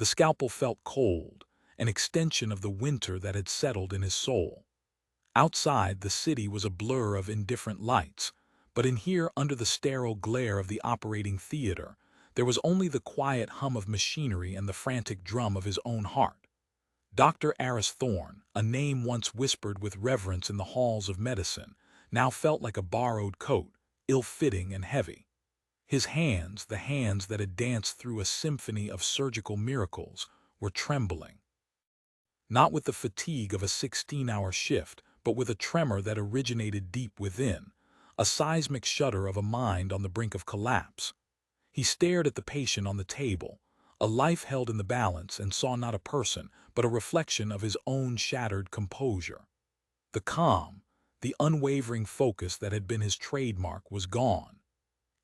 The scalpel felt cold, an extension of the winter that had settled in his soul. Outside, the city was a blur of indifferent lights, but in here, under the sterile glare of the operating theater, there was only the quiet hum of machinery and the frantic drum of his own heart. Dr. Aris Thorne, a name once whispered with reverence in the halls of medicine, now felt like a borrowed coat, ill-fitting and heavy. His hands, the hands that had danced through a symphony of surgical miracles, were trembling. Not with the fatigue of a 16-hour shift, but with a tremor that originated deep within, a seismic shudder of a mind on the brink of collapse. He stared at the patient on the table, a life held in the balance, and saw not a person, but a reflection of his own shattered composure. The calm, the unwavering focus that had been his trademark was gone.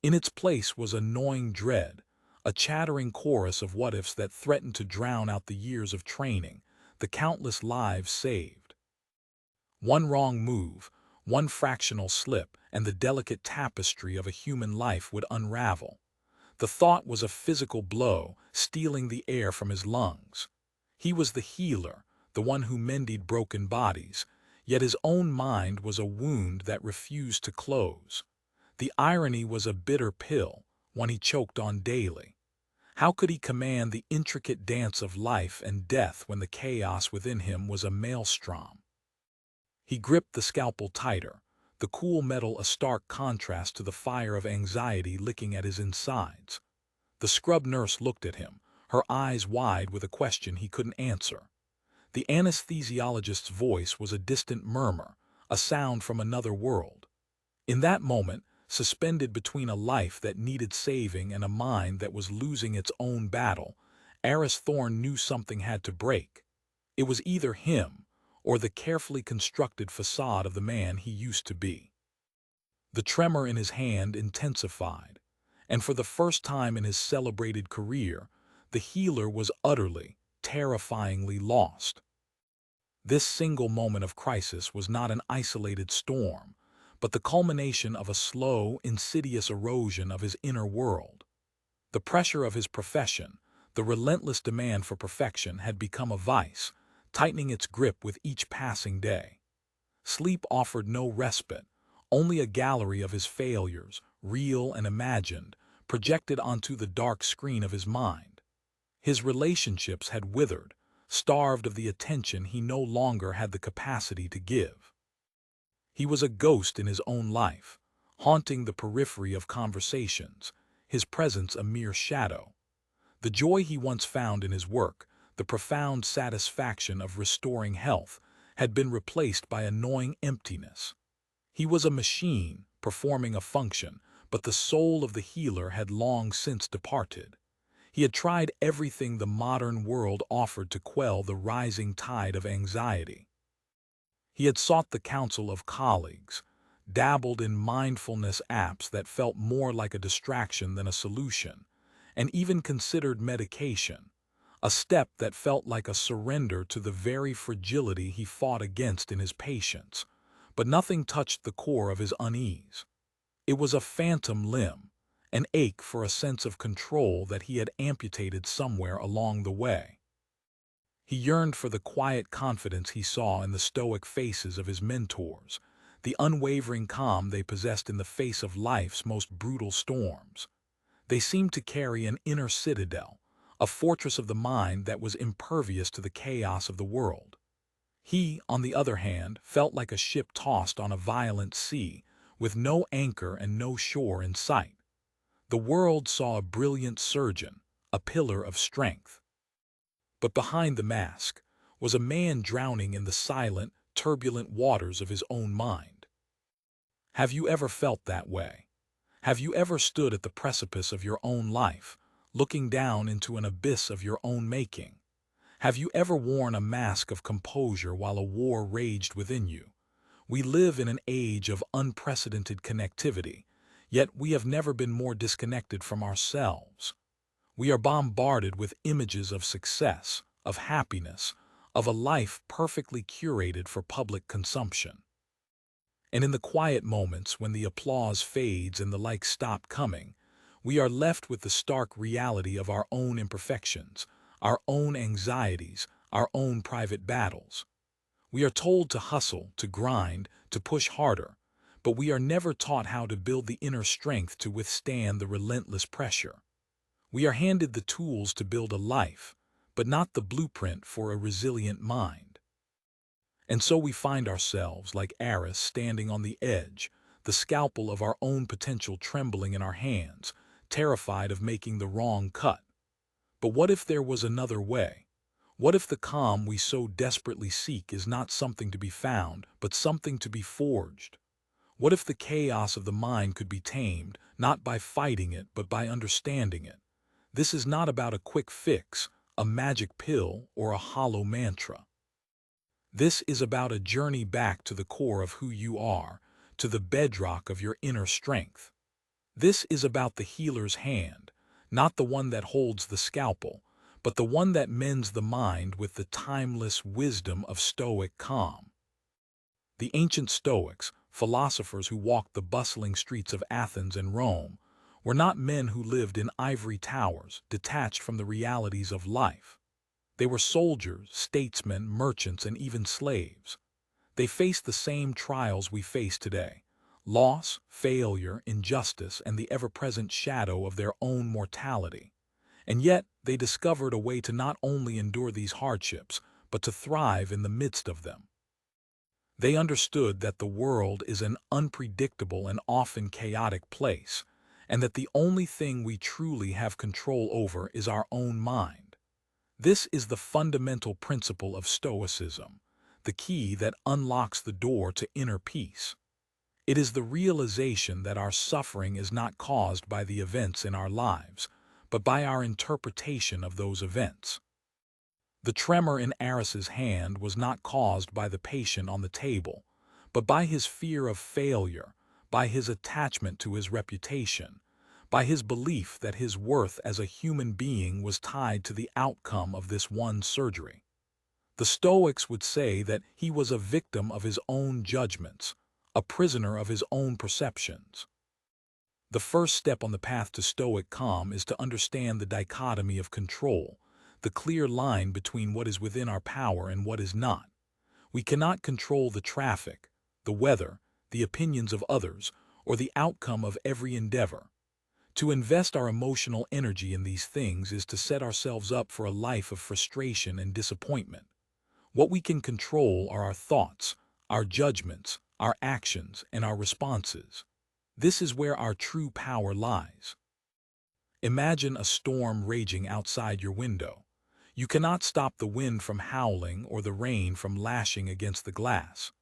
In its place was a gnawing dread, a chattering chorus of what-ifs that threatened to drown out the years of training, the countless lives saved. One wrong move, one fractional slip, and the delicate tapestry of a human life would unravel. The thought was a physical blow, stealing the air from his lungs. He was the healer, the one who mended broken bodies, yet his own mind was a wound that refused to close. The irony was a bitter pill, one he choked on daily. How could he command the intricate dance of life and death when the chaos within him was a maelstrom? He gripped the scalpel tighter, the cool metal a stark contrast to the fire of anxiety licking at his insides. The scrub nurse looked at him, her eyes wide with a question he couldn't answer. The anesthesiologist's voice was a distant murmur, a sound from another world. In that moment, suspended between a life that needed saving and a mind that was losing its own battle, Aris Thorne knew something had to break. It was either him or the carefully constructed facade of the man he used to be. The tremor in his hand intensified, and for the first time in his celebrated career, the healer was utterly, terrifyingly lost. This single moment of crisis was not an isolated storm, but the culmination of a slow, insidious erosion of his inner world. The pressure of his profession, the relentless demand for perfection, had become a vice, tightening its grip with each passing day. Sleep offered no respite, only a gallery of his failures, real and imagined, projected onto the dark screen of his mind. His relationships had withered, starved of the attention he no longer had the capacity to give. He was a ghost in his own life, haunting the periphery of conversations, his presence a mere shadow. The joy he once found in his work, the profound satisfaction of restoring health, had been replaced by a gnawing emptiness. He was a machine, performing a function, but the soul of the healer had long since departed. He had tried everything the modern world offered to quell the rising tide of anxiety. He had sought the counsel of colleagues, dabbled in mindfulness apps that felt more like a distraction than a solution, and even considered medication, a step that felt like a surrender to the very fragility he fought against in his patients. But nothing touched the core of his unease. It was a phantom limb, an ache for a sense of control that he had amputated somewhere along the way. He yearned for the quiet confidence he saw in the stoic faces of his mentors, the unwavering calm they possessed in the face of life's most brutal storms. They seemed to carry an inner citadel, a fortress of the mind that was impervious to the chaos of the world. He, on the other hand, felt like a ship tossed on a violent sea, with no anchor and no shore in sight. The world saw a brilliant surgeon, a pillar of strength. But behind the mask was a man drowning in the silent, turbulent waters of his own mind. Have you ever felt that way? Have you ever stood at the precipice of your own life, looking down into an abyss of your own making? Have you ever worn a mask of composure while a war raged within you? We live in an age of unprecedented connectivity, yet we have never been more disconnected from ourselves. We are bombarded with images of success, of happiness, of a life perfectly curated for public consumption. And in the quiet moments when the applause fades and the likes stop coming, we are left with the stark reality of our own imperfections, our own anxieties, our own private battles. We are told to hustle, to grind, to push harder, but we are never taught how to build the inner strength to withstand the relentless pressure. We are handed the tools to build a life, but not the blueprint for a resilient mind. And so we find ourselves, like Aris, standing on the edge, the scalpel of our own potential trembling in our hands, terrified of making the wrong cut. But what if there was another way? What if the calm we so desperately seek is not something to be found, but something to be forged? What if the chaos of the mind could be tamed, not by fighting it, but by understanding it? This is not about a quick fix, a magic pill, or a hollow mantra. This is about a journey back to the core of who you are, to the bedrock of your inner strength. This is about the healer's hand, not the one that holds the scalpel, but the one that mends the mind with the timeless wisdom of Stoic calm. The ancient Stoics, philosophers who walked the bustling streets of Athens and Rome, were not men who lived in ivory towers, detached from the realities of life. They were soldiers, statesmen, merchants, and even slaves. They faced the same trials we face today: loss, failure, injustice, and the ever-present shadow of their own mortality. And yet, they discovered a way to not only endure these hardships, but to thrive in the midst of them. They understood that the world is an unpredictable and often chaotic place, and that the only thing we truly have control over is our own mind. This is the fundamental principle of Stoicism, the key that unlocks the door to inner peace. It is the realization that our suffering is not caused by the events in our lives, but by our interpretation of those events. The tremor in Aris's hand was not caused by the patient on the table, but by his fear of failure, by his attachment to his reputation, by his belief that his worth as a human being was tied to the outcome of this one surgery. The Stoics would say that he was a victim of his own judgments, a prisoner of his own perceptions. The first step on the path to Stoic calm is to understand the dichotomy of control, the clear line between what is within our power and what is not. We cannot control the traffic, the weather, the opinions of others, or the outcome of every endeavor. To invest our emotional energy in these things is to set ourselves up for a life of frustration and disappointment. What we can control are our thoughts, our judgments, our actions, and our responses. This is where our true power lies. Imagine a storm raging outside your window. You cannot stop the wind from howling or the rain from lashing against the glass.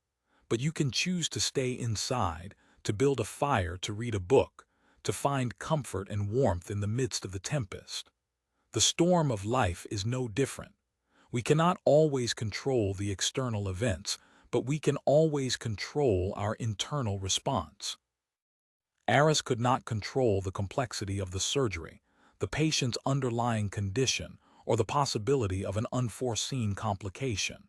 But you can choose to stay inside, to build a fire, to read a book, to find comfort and warmth in the midst of the tempest. The storm of life is no different. We cannot always control the external events, but we can always control our internal response. Aris could not control the complexity of the surgery, the patient's underlying condition, or the possibility of an unforeseen complication.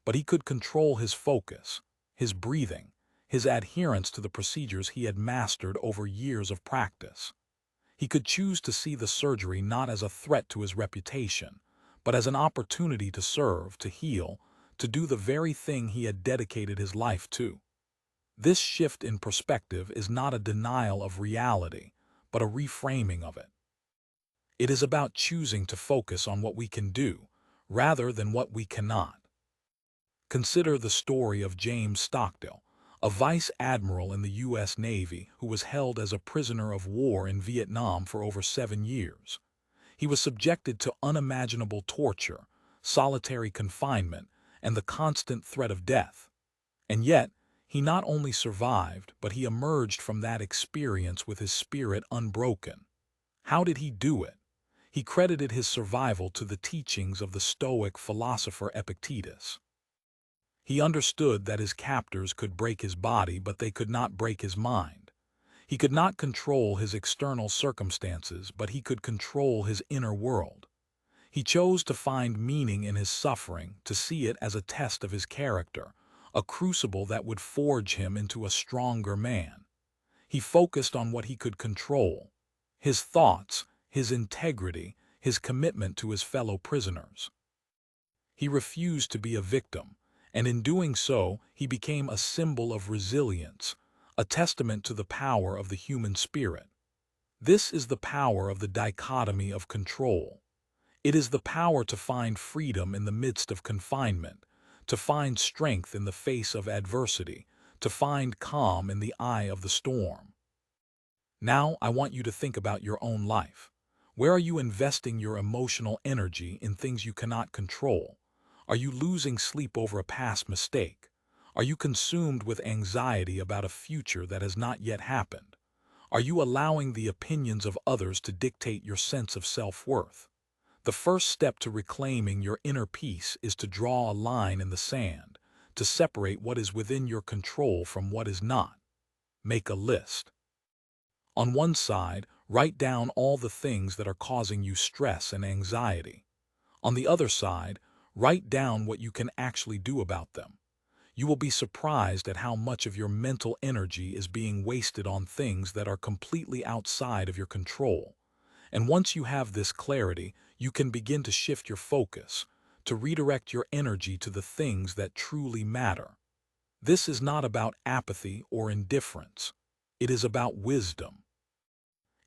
But he could control his focus, his breathing, his adherence to the procedures he had mastered over years of practice. He could choose to see the surgery not as a threat to his reputation, but as an opportunity to serve, to heal, to do the very thing he had dedicated his life to. This shift in perspective is not a denial of reality, but a reframing of it. It is about choosing to focus on what we can do, rather than what we cannot. Consider the story of James Stockdale, a vice admiral in the U.S. Navy who was held as a prisoner of war in Vietnam for over 7 years. He was subjected to unimaginable torture, solitary confinement, and the constant threat of death. And yet, he not only survived, but he emerged from that experience with his spirit unbroken. How did he do it? He credited his survival to the teachings of the Stoic philosopher Epictetus. He understood that his captors could break his body, but they could not break his mind. He could not control his external circumstances, but he could control his inner world. He chose to find meaning in his suffering, to see it as a test of his character, a crucible that would forge him into a stronger man. He focused on what he could control: his thoughts, his integrity, his commitment to his fellow prisoners. He refused to be a victim, and in doing so, he became a symbol of resilience, a testament to the power of the human spirit. This is the power of the dichotomy of control. It is the power to find freedom in the midst of confinement, to find strength in the face of adversity, to find calm in the eye of the storm. Now, I want you to think about your own life. Where are you investing your emotional energy in things you cannot control? Are you losing sleep over a past mistake? Are you consumed with anxiety about a future that has not yet happened? Are you allowing the opinions of others to dictate your sense of self-worth? The first step to reclaiming your inner peace is to draw a line in the sand, to separate what is within your control from what is not. Make a list. On one side, write down all the things that are causing you stress and anxiety. On the other side, write down what you can actually do about them. You will be surprised at how much of your mental energy is being wasted on things that are completely outside of your control. And once you have this clarity, you can begin to shift your focus, to redirect your energy to the things that truly matter. This is not about apathy or indifference. It is about wisdom.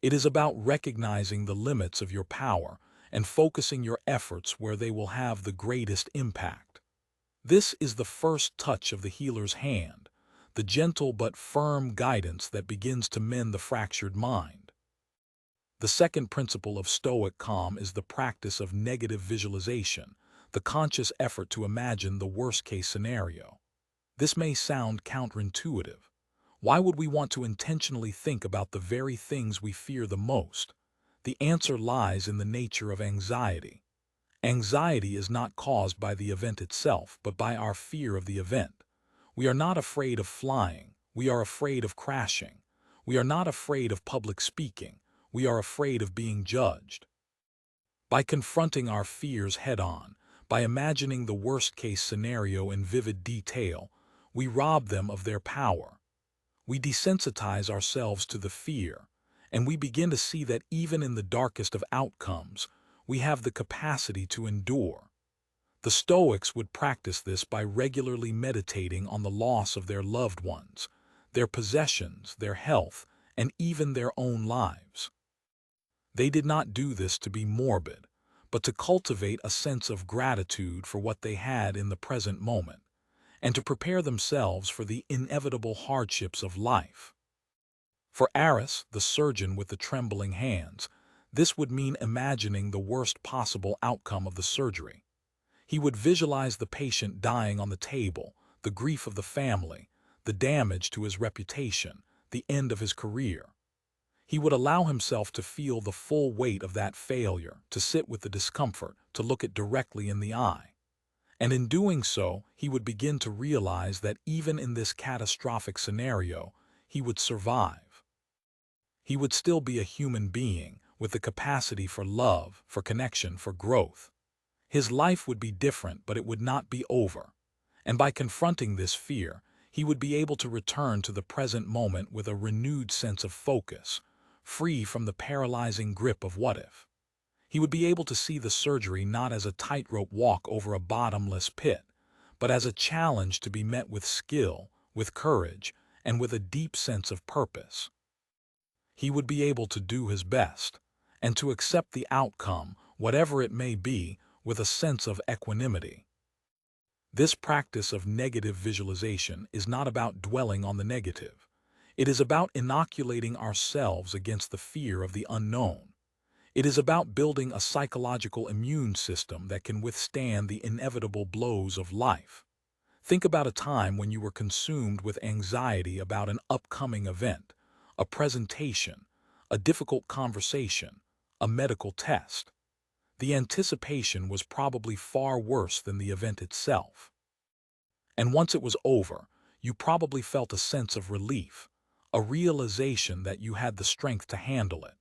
It is about recognizing the limits of your power and focusing your efforts where they will have the greatest impact. This is the first touch of the healer's hand, the gentle but firm guidance that begins to mend the fractured mind. The second principle of Stoic calm is the practice of negative visualization, the conscious effort to imagine the worst-case scenario. This may sound counterintuitive. Why would we want to intentionally think about the very things we fear the most? The answer lies in the nature of anxiety. Anxiety is not caused by the event itself, but by our fear of the event. We are not afraid of flying. We are afraid of crashing. We are not afraid of public speaking. We are afraid of being judged. By confronting our fears head-on, by imagining the worst-case scenario in vivid detail, we rob them of their power. We desensitize ourselves to the fear, and we begin to see that even in the darkest of outcomes, we have the capacity to endure. The Stoics would practice this by regularly meditating on the loss of their loved ones, their possessions, their health, and even their own lives. They did not do this to be morbid, but to cultivate a sense of gratitude for what they had in the present moment, and to prepare themselves for the inevitable hardships of life. For Aris, the surgeon with the trembling hands, this would mean imagining the worst possible outcome of the surgery. He would visualize the patient dying on the table, the grief of the family, the damage to his reputation, the end of his career. He would allow himself to feel the full weight of that failure, to sit with the discomfort, to look it directly in the eye. And in doing so, he would begin to realize that even in this catastrophic scenario, he would survive. He would still be a human being with the capacity for love, for connection, for growth. His life would be different, but it would not be over. And by confronting this fear, he would be able to return to the present moment with a renewed sense of focus, free from the paralyzing grip of what if. He would be able to see the surgery not as a tightrope walk over a bottomless pit, but as a challenge to be met with skill, with courage, and with a deep sense of purpose. He would be able to do his best, and to accept the outcome, whatever it may be, with a sense of equanimity. This practice of negative visualization is not about dwelling on the negative. It is about inoculating ourselves against the fear of the unknown. It is about building a psychological immune system that can withstand the inevitable blows of life. Think about a time when you were consumed with anxiety about an upcoming event, a presentation, a difficult conversation, a medical test. The anticipation was probably far worse than the event itself. And once it was over, you probably felt a sense of relief, a realization that you had the strength to handle it.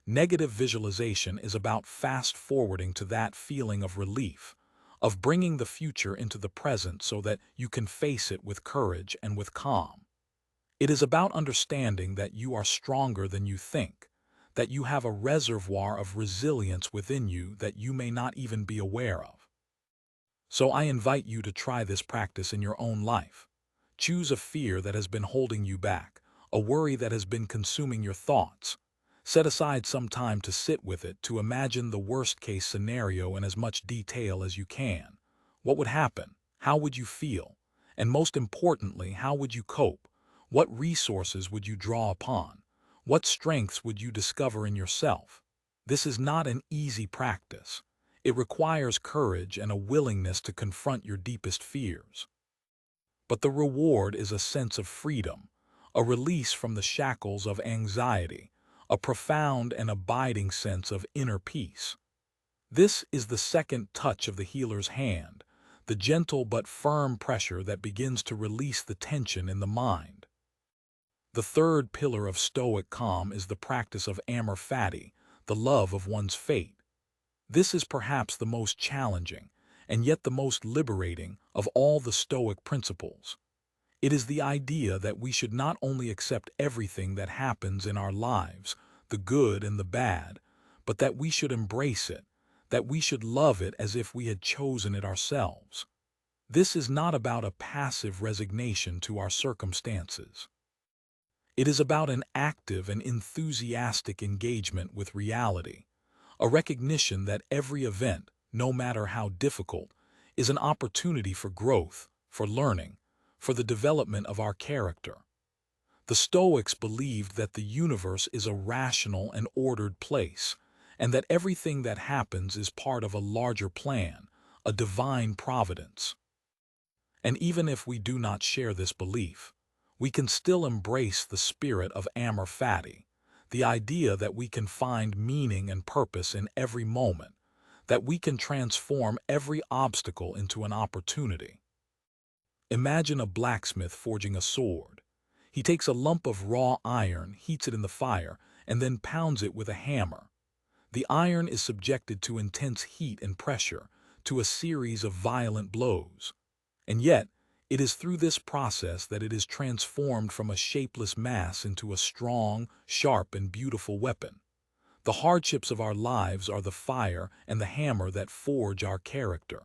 Negative visualization is about fast-forwarding to that feeling of relief, of bringing the future into the present so that you can face it with courage and with calm. It is about understanding that you are stronger than you think, that you have a reservoir of resilience within you that you may not even be aware of. So I invite you to try this practice in your own life. Choose a fear that has been holding you back, a worry that has been consuming your thoughts. Set aside some time to sit with it, to imagine the worst-case scenario in as much detail as you can. What would happen? How would you feel? And most importantly, how would you cope? What resources would you draw upon? What strengths would you discover in yourself? This is not an easy practice. It requires courage and a willingness to confront your deepest fears. But the reward is a sense of freedom, a release from the shackles of anxiety, a profound and abiding sense of inner peace. This is the second touch of the healer's hand, the gentle but firm pressure that begins to release the tension in the mind. The third pillar of Stoic calm is the practice of amor fati, the love of one's fate. This is perhaps the most challenging, and yet the most liberating, of all the Stoic principles. It is the idea that we should not only accept everything that happens in our lives, the good and the bad, but that we should embrace it, that we should love it as if we had chosen it ourselves. This is not about a passive resignation to our circumstances. It is about an active and enthusiastic engagement with reality, a recognition that every event, no matter how difficult, is an opportunity for growth, for learning, for the development of our character. The Stoics believed that the universe is a rational and ordered place, and that everything that happens is part of a larger plan, a divine providence. And even if we do not share this belief, we can still embrace the spirit of amor fati, the idea that we can find meaning and purpose in every moment, that we can transform every obstacle into an opportunity. Imagine a blacksmith forging a sword. He takes a lump of raw iron, heats it in the fire, and then pounds it with a hammer. The iron is subjected to intense heat and pressure, to a series of violent blows. And yet, it is through this process that it is transformed from a shapeless mass into a strong, sharp, and beautiful weapon. The hardships of our lives are the fire and the hammer that forge our character.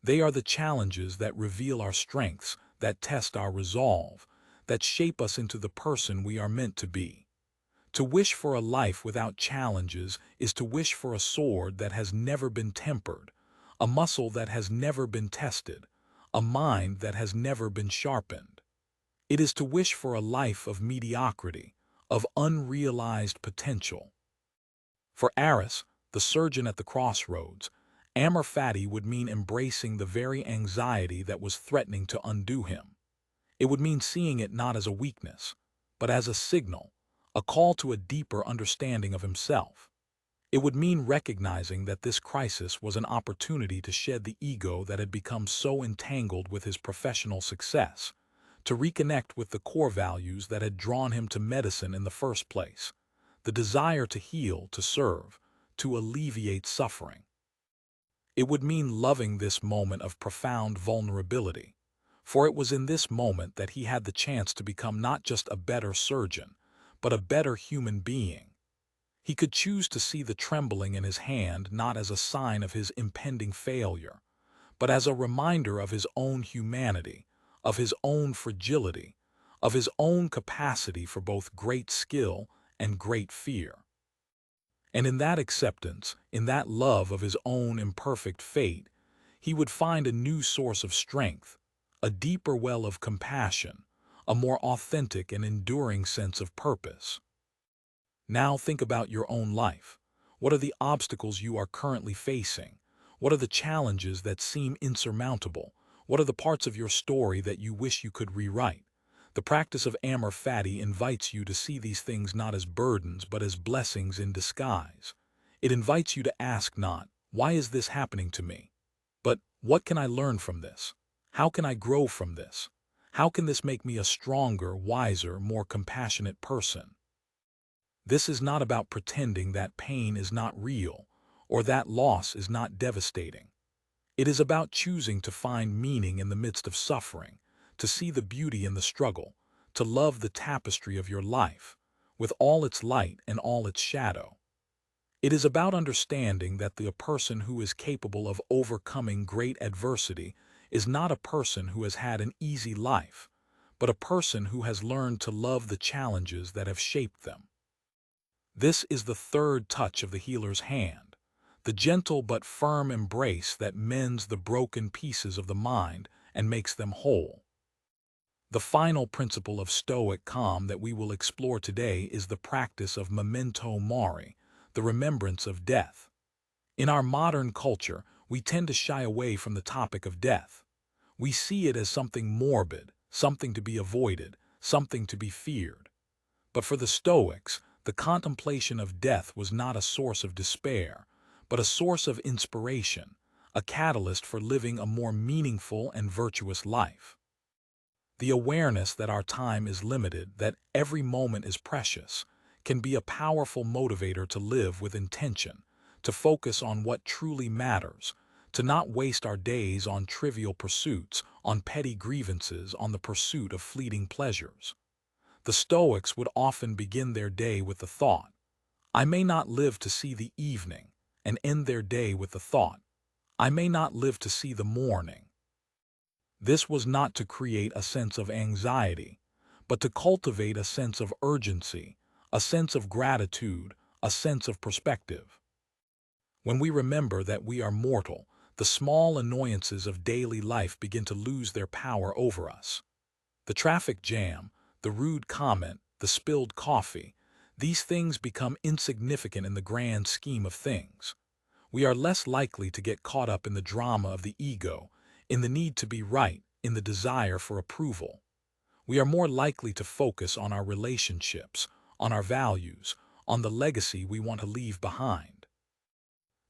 They are the challenges that reveal our strengths, that test our resolve, that shape us into the person we are meant to be. To wish for a life without challenges is to wish for a sword that has never been tempered, a muscle that has never been tested, a mind that has never been sharpened. It is to wish for a life of mediocrity, of unrealized potential. For Aris, the surgeon at the crossroads, amor fati would mean embracing the very anxiety that was threatening to undo him. It would mean seeing it not as a weakness, but as a signal, a call to a deeper understanding of himself. It would mean recognizing that this crisis was an opportunity to shed the ego that had become so entangled with his professional success, to reconnect with the core values that had drawn him to medicine in the first place, the desire to heal, to serve, to alleviate suffering. It would mean loving this moment of profound vulnerability, for it was in this moment that he had the chance to become not just a better surgeon, but a better human being. He could choose to see the trembling in his hand not as a sign of his impending failure, but as a reminder of his own humanity, of his own fragility, of his own capacity for both great skill and great fear. And in that acceptance, in that love of his own imperfect fate, he would find a new source of strength, a deeper well of compassion, a more authentic and enduring sense of purpose. Now think about your own life. What are the obstacles you are currently facing? What are the challenges that seem insurmountable? What are the parts of your story that you wish you could rewrite? The practice of amor fati invites you to see these things not as burdens but as blessings in disguise. It invites you to ask not, "Why is this happening to me?" but "What can I learn from this? How can I grow from this? How can this make me a stronger, wiser, more compassionate person?" This is not about pretending that pain is not real or that loss is not devastating. It is about choosing to find meaning in the midst of suffering, to see the beauty in the struggle, to love the tapestry of your life, with all its light and all its shadow. It is about understanding that the person who is capable of overcoming great adversity is not a person who has had an easy life, but a person who has learned to love the challenges that have shaped them. This is the third touch of the healer's hand, the gentle but firm embrace that mends the broken pieces of the mind and makes them whole. The final principle of Stoic calm that we will explore today is the practice of memento mori, the remembrance of death. In our modern culture, we tend to shy away from the topic of death. We see it as something morbid, something to be avoided, something to be feared. But for the Stoics, the contemplation of death was not a source of despair, but a source of inspiration, a catalyst for living a more meaningful and virtuous life. The awareness that our time is limited, that every moment is precious, can be a powerful motivator to live with intention, to focus on what truly matters, to not waste our days on trivial pursuits, on petty grievances, on the pursuit of fleeting pleasures. The Stoics would often begin their day with the thought, "I may not live to see the evening," and end their day with the thought, "I may not live to see the morning." This was not to create a sense of anxiety, but to cultivate a sense of urgency, a sense of gratitude, a sense of perspective. When we remember that we are mortal, the small annoyances of daily life begin to lose their power over us. The traffic jam, the rude comment, the spilled coffee, these things become insignificant in the grand scheme of things. We are less likely to get caught up in the drama of the ego, in the need to be right, in the desire for approval. We are more likely to focus on our relationships, on our values, on the legacy we want to leave behind.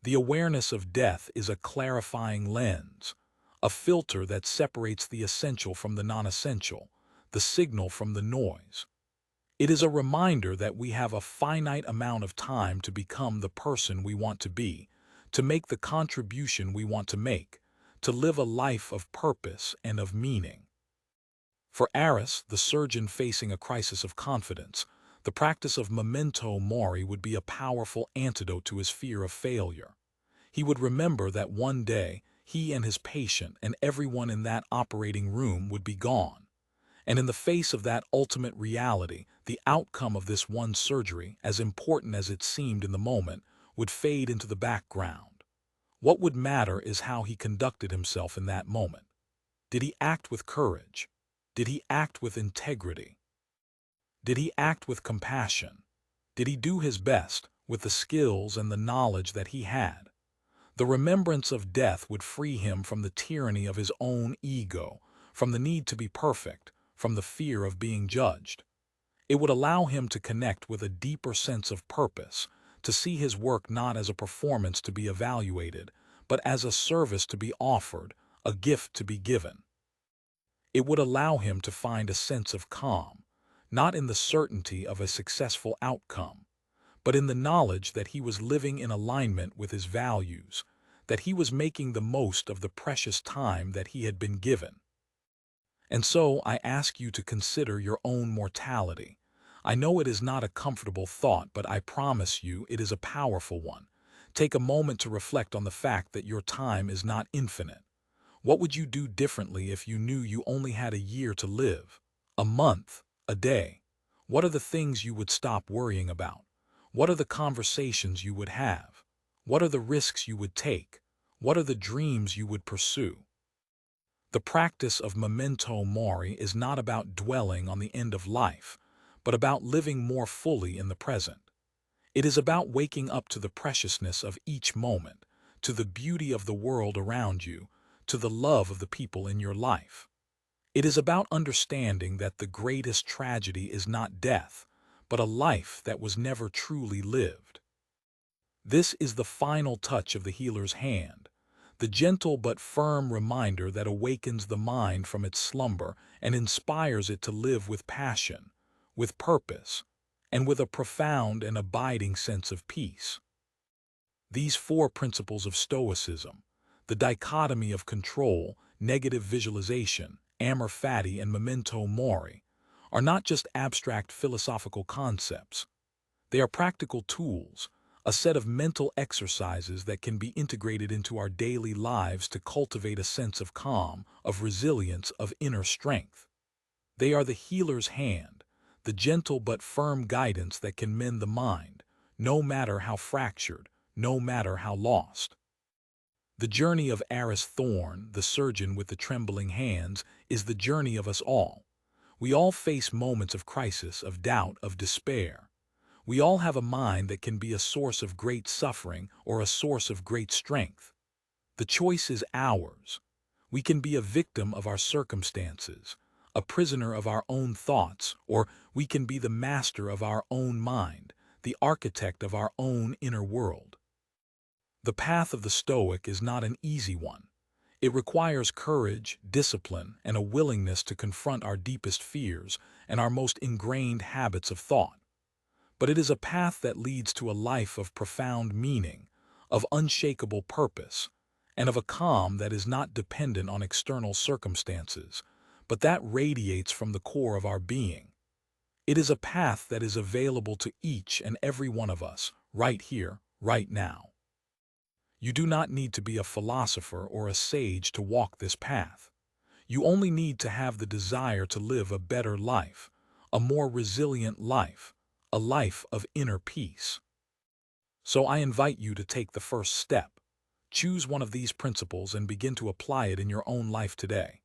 The awareness of death is a clarifying lens, a filter that separates the essential from the non-essential, the signal from the noise. It is a reminder that we have a finite amount of time to become the person we want to be, to make the contribution we want to make, to live a life of purpose and of meaning. For Aris, the surgeon facing a crisis of confidence, the practice of memento mori would be a powerful antidote to his fear of failure. He would remember that one day, he and his patient and everyone in that operating room would be gone. And in the face of that ultimate reality, the outcome of this one surgery, as important as it seemed in the moment, would fade into the background. What would matter is how he conducted himself in that moment. Did he act with courage? Did he act with integrity? Did he act with compassion? Did he do his best with the skills and the knowledge that he had? The remembrance of death would free him from the tyranny of his own ego, from the need to be perfect, from the fear of being judged. It would allow him to connect with a deeper sense of purpose, to see his work not as a performance to be evaluated, but as a service to be offered, a gift to be given. It would allow him to find a sense of calm, not in the certainty of a successful outcome, but in the knowledge that he was living in alignment with his values, that he was making the most of the precious time that he had been given. And so I ask you to consider your own mortality. I know it is not a comfortable thought, but I promise you it is a powerful one. Take a moment to reflect on the fact that your time is not infinite. What would you do differently if you knew you only had a year to live? A month? A day? What are the things you would stop worrying about? What are the conversations you would have? What are the risks you would take? What are the dreams you would pursue? The practice of memento mori is not about dwelling on the end of life, but about living more fully in the present. It is about waking up to the preciousness of each moment, to the beauty of the world around you, to the love of the people in your life. It is about understanding that the greatest tragedy is not death, but a life that was never truly lived. This is the final touch of the healer's hand, the gentle but firm reminder that awakens the mind from its slumber and inspires it to live with passion, with purpose, and with a profound and abiding sense of peace. These four principles of Stoicism, the dichotomy of control, negative visualization, amor fati, and memento mori, are not just abstract philosophical concepts. They are practical tools, a set of mental exercises that can be integrated into our daily lives to cultivate a sense of calm, of resilience, of inner strength. They are the healer's hand, the gentle but firm guidance that can mend the mind, no matter how fractured, no matter how lost. The journey of Aris Thorn, the surgeon with the trembling hands, is the journey of us all. We all face moments of crisis, of doubt, of despair. We all have a mind that can be a source of great suffering or a source of great strength. The choice is ours. We can be a victim of our circumstances, a prisoner of our own thoughts, or we can be the master of our own mind, the architect of our own inner world. The path of the Stoic is not an easy one. It requires courage, discipline, and a willingness to confront our deepest fears and our most ingrained habits of thought. But it is a path that leads to a life of profound meaning, of unshakable purpose, and of a calm that is not dependent on external circumstances, but that radiates from the core of our being. It is a path that is available to each and every one of us, right here, right now. You do not need to be a philosopher or a sage to walk this path. You only need to have the desire to live a better life, a more resilient life, a life of inner peace. So I invite you to take the first step. Choose one of these principles and begin to apply it in your own life today.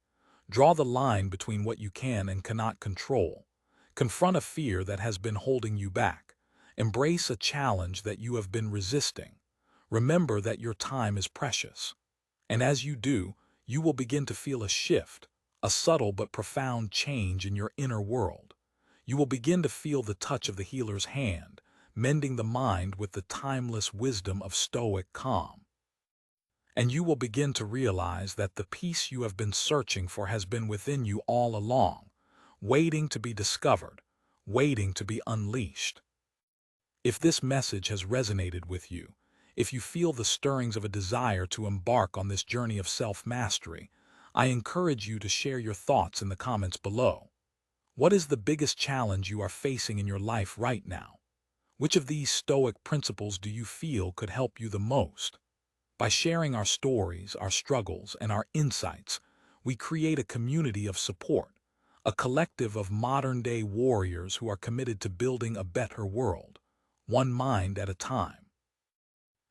Draw the line between what you can and cannot control. Confront a fear that has been holding you back. Embrace a challenge that you have been resisting. Remember that your time is precious. And as you do, you will begin to feel a shift, a subtle but profound change in your inner world. You will begin to feel the touch of the healer's hand, mending the mind with the timeless wisdom of Stoic calm. And you will begin to realize that the peace you have been searching for has been within you all along, waiting to be discovered, waiting to be unleashed. If this message has resonated with you, if you feel the stirrings of a desire to embark on this journey of self-mastery, I encourage you to share your thoughts in the comments below. What is the biggest challenge you are facing in your life right now? Which of these Stoic principles do you feel could help you the most? By sharing our stories, our struggles, and our insights, we create a community of support, a collective of modern-day warriors who are committed to building a better world, one mind at a time.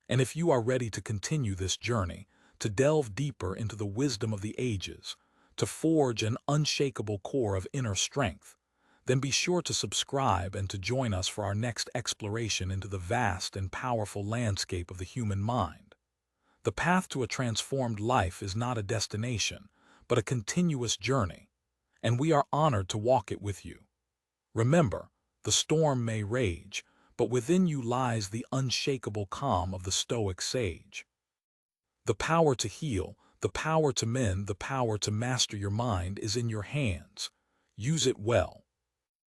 And if you are ready to continue this journey, to delve deeper into the wisdom of the ages, to forge an unshakable core of inner strength, then be sure to subscribe and to join us for our next exploration into the vast and powerful landscape of the human mind. The path to a transformed life is not a destination, but a continuous journey, and we are honored to walk it with you. Remember, the storm may rage, but within you lies the unshakable calm of the Stoic sage. The power to heal, the power to mend, the power to master your mind is in your hands. Use it well.